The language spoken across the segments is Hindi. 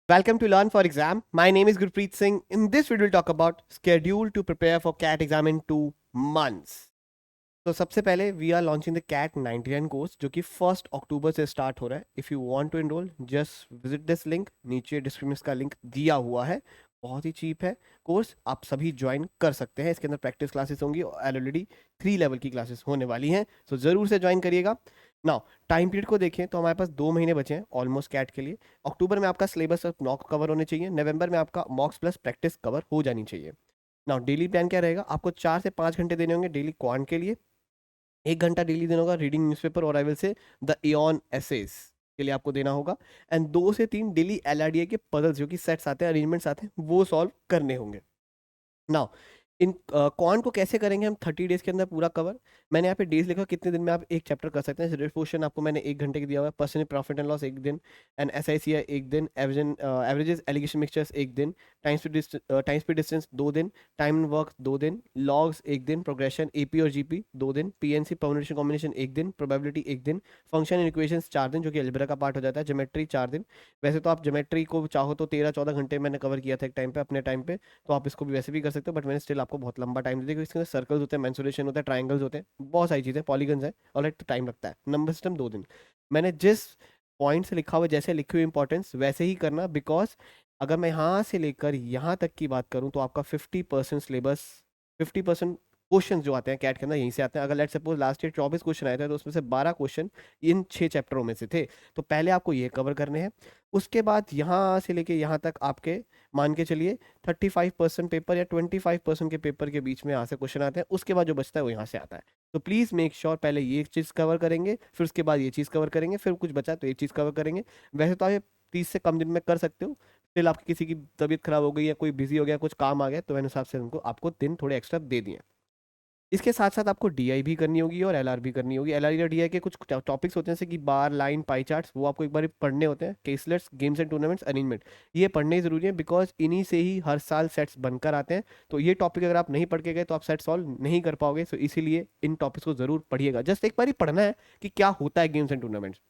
Welcome to Learn for Exam. My name is Gurpreet Singh. In this video, we'll talk about schedule to prepare for CAT exam in 2 months. तो सबसे पहले we are launching the CAT 99 course जो कि 1 अक्टूबर से स्टार्ट हो रहा है. If you want to enroll just visit this link. नीचे डिस्क्रिप्शन का लिंक दिया हुआ है. बहुत ही चीप है कोर्स, आप सभी ज्वाइन कर सकते हैं. इसके अंदर प्रैक्टिस क्लासेस होंगी और ऑलरेडी 3 लेवल की क्लासेस होने वाली हैं. सो ज़रूर से ज्वाइन करिएगा. नाउ टाइम पीरियड को देखें तो हमारे पास 2 महीने बचे हैं ऑलमोस्ट कैट के लिए. अक्टूबर में आपका सिलेबस मॉक कवर होने चाहिए. नवंबर में आपका मॉक्स प्लस प्रैक्टिस कवर हो जानी चाहिए. नाउ डेली प्लान क्या रहेगा? आपको 4 से 5 घंटे देने होंगे डेली क्वांट के लिए. 1 घंटा डेली देना होगा रीडिंग न्यूज़पेपर और आई विल से द एऑन एसेस के लिए आपको देना होगा. एंड 2 से 3 डेली एलआरडीए के पजल्स जो कि सेट्स आते हैं, अरेंजमेंट्स आते हैं, वो सॉल्व करने होंगे. नाउ इन क्वांट को कैसे करेंगे हम 30 डेज के अंदर पूरा कवर. मैंने यहाँ पे डेज लिखा कितने दिन में आप एक चैप्टर कर सकते हैं. सिर्फ पोर्शन आपको मैंने 1 घंटे की दिया हुआ है. परसेंट प्रॉफिट एंड लॉस 1 दिन, एंड एस आई सी आई 1 दिन, एवरेजेस एलिगेशन मिक्सचर्स 1 दिन, टाइम स्पीड डिस्टेंस 2 दिन, टाइम एंड वर्क 2 दिन, लॉग्स 1 दिन, प्रोग्रेशन एपी और जीपी 2 दिन, पीएनसी परम्यूटेशन कॉम्बिनेशन 1 दिन, प्रोबेबिलिटी 1 दिन, फंक्शन एंड इक्वेशंस 4 दिन जो कि अलजेब्रा का पार्ट हो जाता है, ज्योमेट्री 4 दिन. वैसे तो आप ज्योमेट्री को चाहो तो 13-14 घंटे मैंने कवर किया था एक टाइम पे अपने टाइम पे, तो आप इसको भी वैसे भी कर सकते हो. बट मैंने स्टिल आपको बहुत लंबा टाइम दे दिया क्योंकि इसके अंदर सर्कल्स होते हैं, मेंसुरेशन होता है, ट्राइंगल्स होते हैं, बहुत सारी चीज़ें, पॉलीगन्स हैं. ऑलराइट, तो टाइम लगता है. नंबर सिस्टम 2 दिन. मैंने जिस पॉइंट से लिखा हुआ जैसे लिखी हुई इंपॉर्टेंस वैसे ही करना, बिकॉज अगर मैं यहाँ से लेकर यहाँ तक की बात करूँ तो आपका 50% सिलेबस, 50% क्वेश्चन जो आते हैं कैट के अंदर यहीं से आते हैं. अगर let suppose last year 24 question आए थे तो उसमें से 12 क्वेश्चन इन 6 चैप्टरों में से थे. तो पहले आपको ये कवर करने हैं. उसके बाद यहाँ से लेके यहाँ तक आपके मान के चलिए 35% पेपर या 25% के पेपर के बीच में यहाँ से क्वेश्चन आते हैं. उसके बाद जो बचता है वो यहाँ से आता है. तो प्लीज़ मेक श्योर पहले ये चीज़ कवर करेंगे, फिर उसके बाद ये चीज़ कवर करेंगे, फिर कुछ बचा तो ये चीज़ कवर करेंगे. वैसे तो आप ये 30 से कम दिन में कर सकते हो. स्टिल आपकी किसी की तबीयत खराब हो गई या कोई बिजी हो गया, कुछ काम आ गया, तो मैंने हिसाब से उनको आपको दिन थोड़े एक्स्ट्रा दे दिए. इसके साथ साथ आपको डीआई भी करनी होगी और एलआर भी करनी होगी. एलआर या डीआई के कुछ टॉपिक्स होते हैं जैसे कि बार, लाइन, पाई चार्ट्स, वो आपको एक बार पढ़ने होते हैं. केसलेट्स, गेम्स एंड टूर्नामेंट्स, अरेंजमेंट, ये पढ़ने ज़रूरी है बिकॉज इन्हीं से ही हर साल सेट्स बनकर आते हैं. तो ये टॉपिक अगर आप नहीं पढ़ के गए तो आप सेट सॉल्व नहीं कर पाओगे. सो इसीलिए इन टॉपिक्स को ज़रूर पढ़िएगा. जस्ट एक बार ही पढ़ना है कि क्या होता है games and tournaments.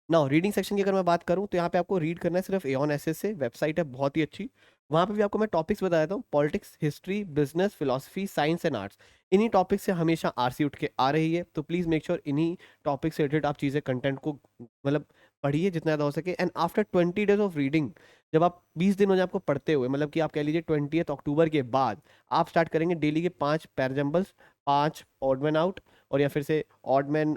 Now reading section की अगर मैं बात करूं तो यहाँ पे आपको रीड करना है सिर्फ एऑन एसएस से. वेबसाइट है बहुत ही अच्छी. वहाँ पे भी आपको मैं टॉपिक्स बता देता हूँ. Politics, history, business, philosophy, science and arts, इन्हीं टॉपिक से हमेशा आरसी उठ के आ रही है. तो प्लीज़ मेक श्योर इन्हीं टॉपिक से रिलेटेड आप चीज़ें, कंटेंट को मतलब पढ़िए जितना ज़्यादा हो सके. And after 20 days of reading, जब आप 20 दिन हो जाए आपको पढ़ते हुए, मतलब कि आप कह लीजिए 20 अक्टूबर के बाद आप स्टार्ट करेंगे डेली के 5 पैराजम्बल्स, 5 ऑड मैन आउट, और या फिर से ऑड मैन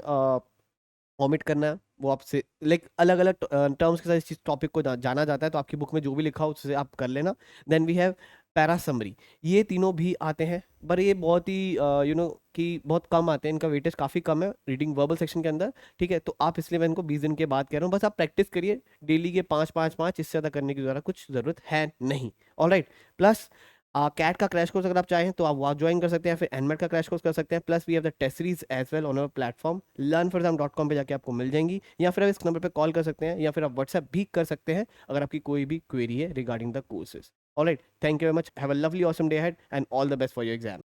वॉमिट करना है. वो आपसे लाइक अलग अलग टर्म्स के साथ इस टॉपिक को जाना जाता है. तो आपकी बुक में जो भी लिखा हो उससे आप कर लेना. Then we have para summary. ये तीनों भी आते हैं, पर ये बहुत ही कि बहुत कम आते हैं. इनका वेटेज काफ़ी कम है रीडिंग वर्बल सेक्शन के अंदर. ठीक है, तो आप इसलिए मैं इनको 20 दिन के बाद कह रहा हूँ. बस आप प्रैक्टिस करिए डेली के 5 5 5, इससे ज़्यादा करने की ज़रूरत कुछ ज़रूरत है नहीं. ऑलराइट. प्लस कैट का क्रैश कोर्स अगर आप चाहें तो आप वहाँ ज्वाइन कर सकते हैं, फिर एनमेट का क्रैश कोर्स कर सकते हैं. Plus we have the test series as well on our platform learnforexam.com पे जाके आपको मिल जाएंगी, या फिर आप इस नंबर पे कॉल कर सकते हैं, या फिर आप व्हाट्सएप भी कर सकते हैं अगर आपकी कोई भी क्वेरी है regarding the courses. Alright, thank you very much. Have a lovely awesome day ahead and all the best for your exam.